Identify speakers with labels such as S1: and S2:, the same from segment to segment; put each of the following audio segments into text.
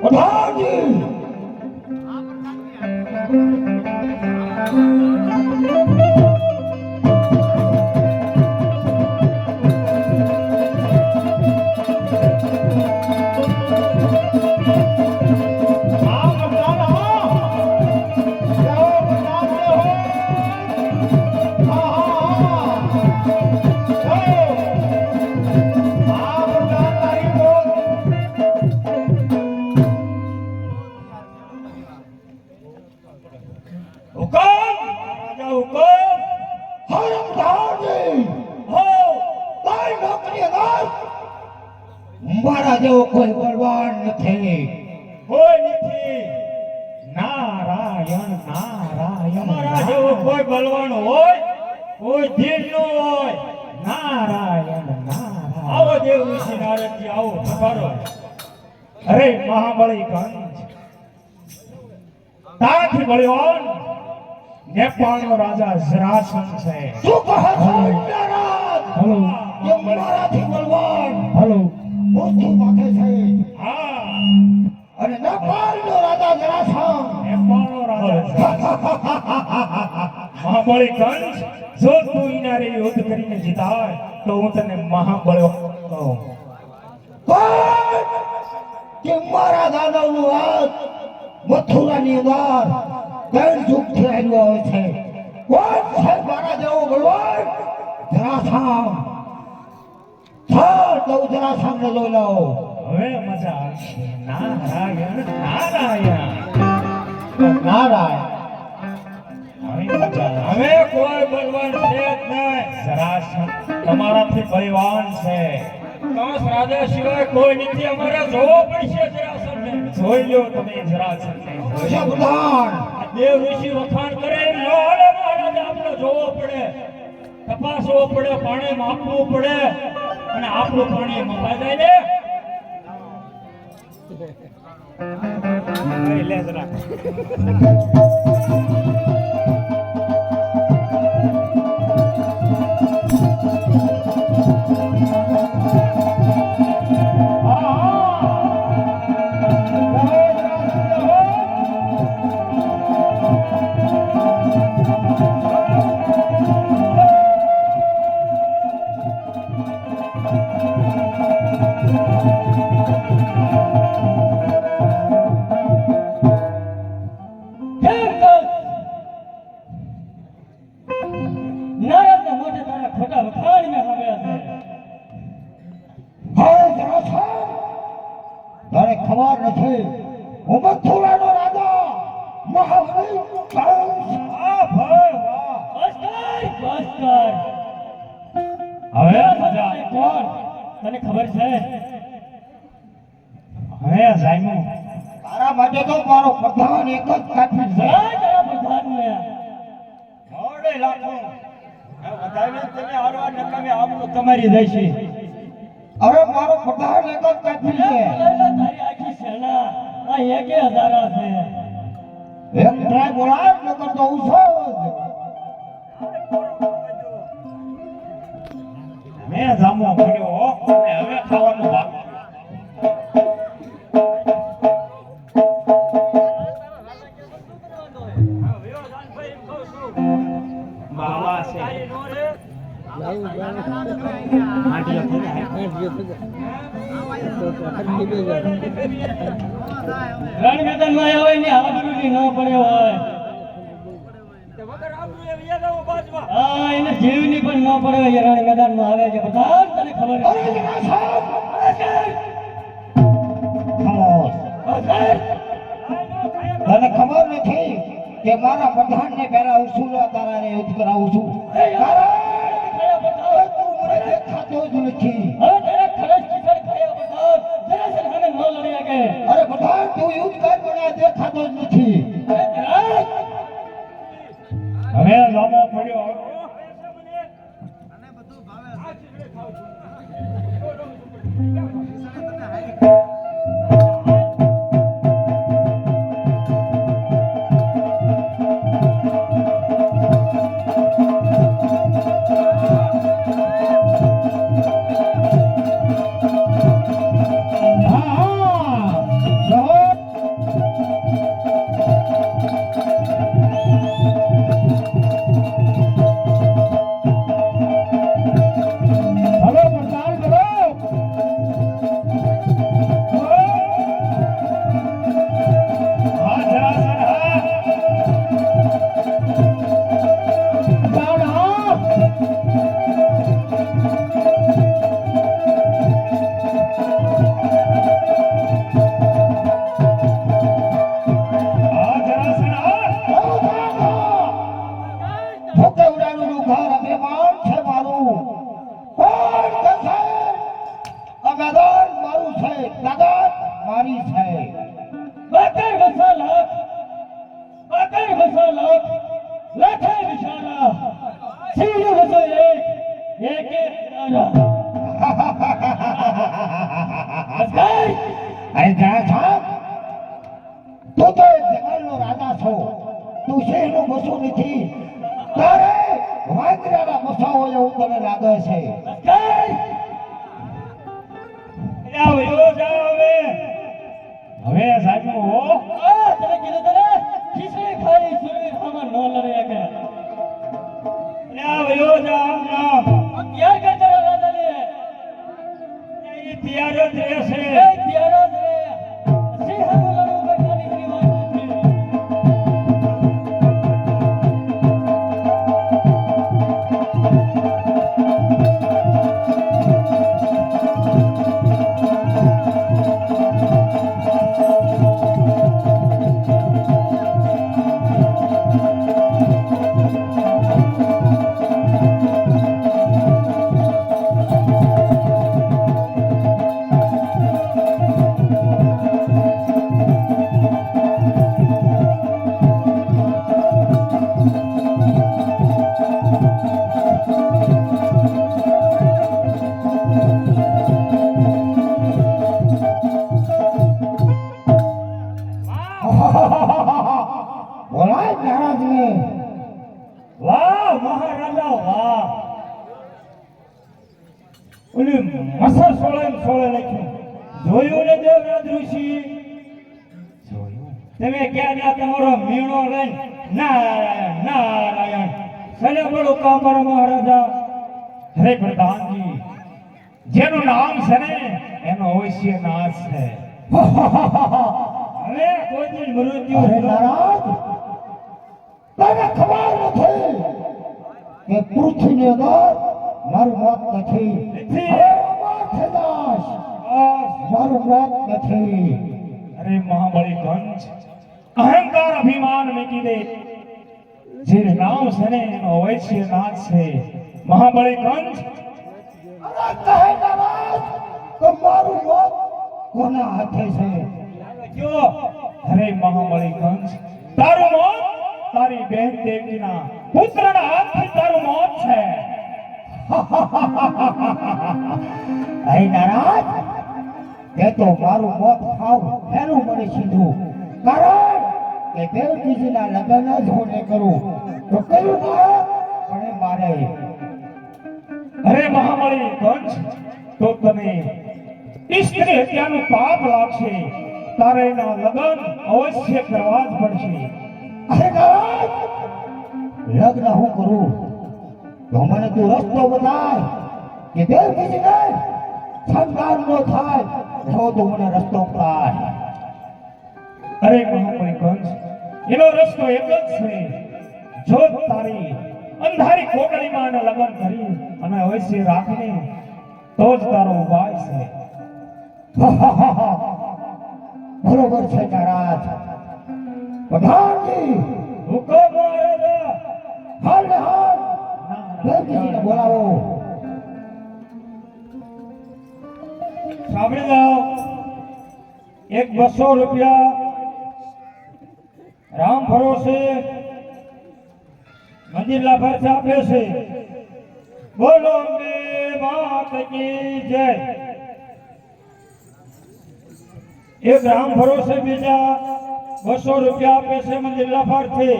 S1: પ્રધાનજી મારા જેવો કોઈ બળવાન નથી,
S2: કોઈ નથી.
S1: નારાયણ નારાયણ
S2: તમારા જેવો કોઈ બલવાન હોય, કોઈ ધીર ન હોય.
S1: નારાયણ નારાયણ.
S2: આવો દેવ ઋષિ નારદજી, આવો પધારો.
S1: અરે મહાબળી કંસ, તારાથી બળવાન નેપાળનો રાજા જરાસંઘ છે. શું કહો છો નારદ? હલો, એ મારાથી બળવાન હલો મોટું માથે છે.
S2: હા,
S1: અને નેપાળનો રાજા જરાસંઘ.
S2: નેપાળનો રાજા
S1: મહાબળી કંસ, જો તું ઇનારે યુદ્ધ કરીને જીતાય તો હું તને મહાબળવાન કહું. કે મારા દાદાનું રાજ મથુરાની અંદર ત્રણ યુગથી આવ્યું હોય છે. કોણ છે મારા જેવો બળવાન? જરાસંઘ. ચાલ તો જરાસંઘને જોઈ લો. હવે મજા આવશે. નારાયણ નારાયણ નારાયણ. હવે મજા આવશે.
S2: હવે કોઈ બલવાન છે જ નહીં.
S1: જરાસંઘ તમારાથી બળવાન છે.
S2: કંસ રાજા સિવાય કોઈ નથી. અમારે જોવો પડશે જરાસંઘને.
S1: જોઈ લો તમે જરાસંઘને. શબ્દાન
S2: દેવ ઋષિ વખાણ કરે એમ ન હાલે મહારાજા. આપણે જોવો પડે, તપાસવો પડે, પાણી માપવું પડે, અને આપણું પાણી મપાઈ જાય ને. લે જરા.
S1: તારે ખબર નથી, હું મથુરાનો રાજા મહાબળી કંસ.
S2: વાહ ભાઈ વાહ. બસ કર.
S1: હવે મજા
S2: કોણ તને ખબર છે?
S1: હવે જામ્યું. તારા માટે તો મારો પ્રધાન એક જ કાફી છે.
S2: તારા પ્રધાનને
S1: મોડે લાખો
S2: વધારે તમે હાલવા નકામે આબરૂ તમારી જશે.
S1: અરે મારો પ્રધાન એક જ કાફી છે.
S2: તારી આખી સેના આ એકે હજારા છે.
S1: એક ટ્રાય બોલાવ નકર તો ઉછો. મેં જામો પડ્યો અને હવે ખાવાનું બાકી. બાવા છે
S2: રણ મેદાનમાં આવે ને આબરૂની ન પડે હોય. હા, એને જીવની પણ ન પડે હોય. રણ મેદાનમાં આવે છે. બધા તને ખબર
S1: તને ખબર નથી કે મારા પ્રધાન ને પેલા ઉસુલા તારાને યુદ્ધ કરાવું છું. તું મને દેખાતો જ નથી.
S2: હવે તારા ખરજ કિસર ખાયા બધા જરાસંઘ સામે ન લડી શકે.
S1: અરે પ્રધાન તું યુદ્ધ કર, મને દેખાતો જ નથી. હવે લાંબો પડ્યો.
S2: વસો લાખ લાખે વિશાલા શિવ વસો એક રાજા
S1: અરે જા સાહેબ તું તો એક જંગલનો રાજા છો તું શહેરનો બસો નથી તારે વાંદરાના બસાવો એવું તને લાગે છે
S2: હવે સાહેબ હો તને કીધું તને ખીચડી ખાઈ સુરી આમાં નો લડે કે વયો જાવ નામ ત્યાર કર જરા રાજાને એ ત્યાર જ રહેશે એ ત્યાર જ રહે સિંહ લડો બેઠાની ની વાત
S1: બોલાય મહારાજને
S2: વાહ મહારાજા વાહ ઓલી મસર સોળે લખ્યું જોયું ને દેવરાજ ઋષિ જોયું તમે ક્યાં ના તમારો મીણો લઈને નારાયણ નારાયણ સને બોલો કામર મહારાજા હરે પ્રધાનજી જેનું નામ છે ને એનો અવશ્ય નાશ છે હવે કોઈ દિન મૃત્યુ
S1: અરે નારાજ તને ખબર નથી કે પૃથ્વીની અંદર મારું મોત નથી હવે અમર થઈ જાશ. મારું મોત નથી
S2: અરે મહાબળી કંચ અહંકાર અભિમાન મૂકી દે જે નામ છે ને એનો અવશ્ય નાશ છે મહાબળી કંચ
S1: અરે કહે નારાજ તો મારું મોત કોના હાથે છે
S2: જો અરે મહાબળી કંચ તારું મોત તારી બહેન દેવીના પુત્રના હાથથી તારું મોત છે
S1: અરે નારાજ તે તો મારું મોત ખાવ ફેરું મને સીધું કારણ કે દેવજીના લગ્ન જ હું નહીં કરું તો કયું ના પણ એ મારે
S2: અરે મહાબળી કંચ તો તને સ્ત્રી હત્યાનું પાપ લાગશે તારે એના લગ્ન અવશ્ય કરવા જ પડશે
S1: અરે નારાજ લગ્ન હું કરું તો મને તું રસ્તો બતાય કે દેવજીને સંતાન નો થાય તો તું મને રસ્તો બતાય
S2: અરે મહાબળી કંચ એનો રસ્તો એક જ છે જો તારી અંધારી કોટડીમાં એના લગ્ન કરી અને અવશ્ય રાખીને તો જ તારો ઉપાય છે
S1: બરોબર છે નારાજ પ્રધાનજી
S2: હુકમ મહારાજા
S1: હાલ ને હાલ દેવજીને બોલાવો
S2: સાંભળી જાઓ એક 200 રૂપિયા રામ ભરોસે મંદિરના ખર્ચ આપે છે બોલો અંબે માત કી જય એક રામ ભરોસે બીજા 200 રૂપિયા આપે છે મંદિરના ફરથી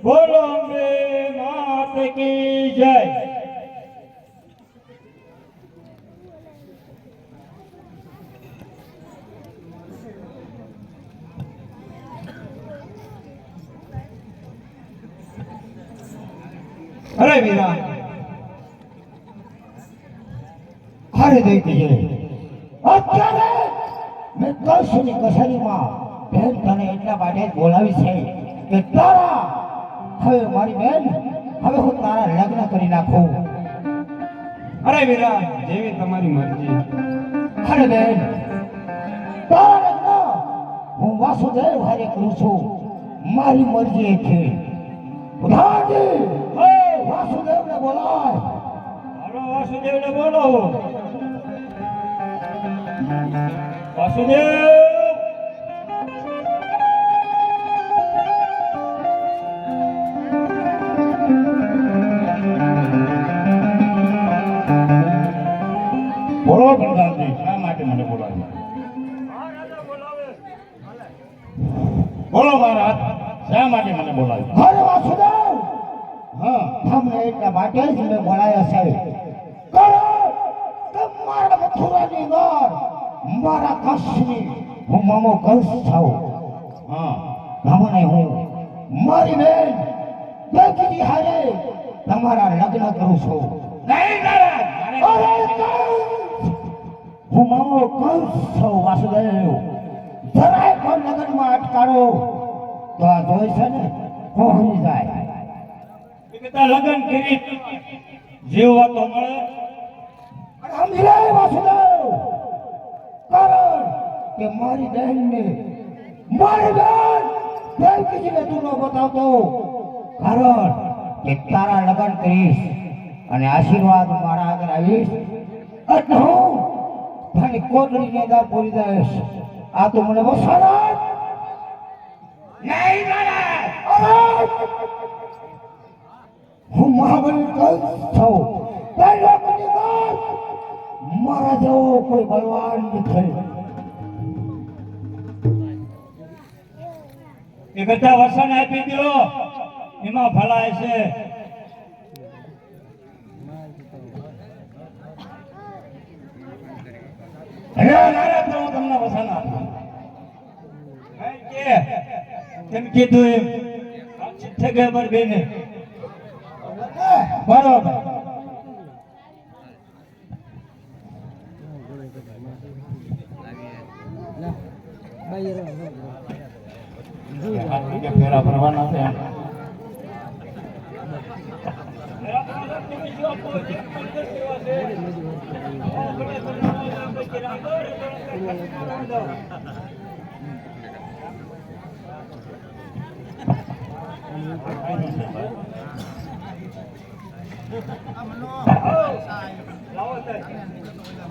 S2: બોલો અંબે માત કી જય
S1: અરે વીરા અરે દેવજી અત્યારે મેં કળશુની કસરીમાં બેન તને એટલા માટે જ બોલાવી છે કે તારા હવે મારી બેન હવે હું તારા લગ્ન કરી નાખું
S2: અરે વીરા જેવી તમારી મરજી
S1: અરે બેન તારા લગ્ન હું વાસુદેવ હારે કરું છું મારી મરજી છે પ્રધાનજી વાસુદેવને બોલાય
S2: હાલો વાસુદેવને બોલાવો વાસુદેવ
S3: બોલો મહારાજ, શા માટે મને બોલાવ્યો?
S1: અરે વાસુદેવ,
S3: હા,
S1: તમને એટલા માટે જ મેં બોલાયા છે. કારણ કે મારા મથુરાની અંદર મારા કાશીની હું મામો કંસ છું.
S3: હા,
S1: તમને હું મારી બેન દેવકીજી હારે તમારા લગ્ન કરું છું.
S3: નહીં મહારાજ,
S1: અરે કંસ! હું મામો કંસ છું વાસુદેવ. જરાય પણ લગ્નમાં અટકાડો તો આ જોઈ છે ને પહોંચી જાય.
S2: એ કહેતા લગ્ન કરી જીવવા તો મળે.
S1: અને સમજી લે વાસુદેવ, કારણ કે મારી બહેનને દેવકીજીને તું ન બતાવતો, કારણ કે તારા લગ્ન કરીશ અને આશીર્વાદ મારા આગળ આવીશ એટલે હું તારી કોટડીને દાર પૂરી દઈશ. આ તું મને વસાડા
S3: નહીં મહારાજ.
S1: હું મહાબલી કંસ છું. તે લોકની અંદર મારા જેવો કોઈ બળવાન નથી.
S2: એ કહેતા વસન આપી દો, એમાં ભલાય છે.
S3: અરે મહારાજ, તો હું તમને વસન આપું.
S2: કારણ કે તેમ કીધું એમ વાતચીત થઈ ગઈ અમારી બેને.
S3: બરોબર. ફેરા ફરવાના છે.
S2: લાવો સાહેબ.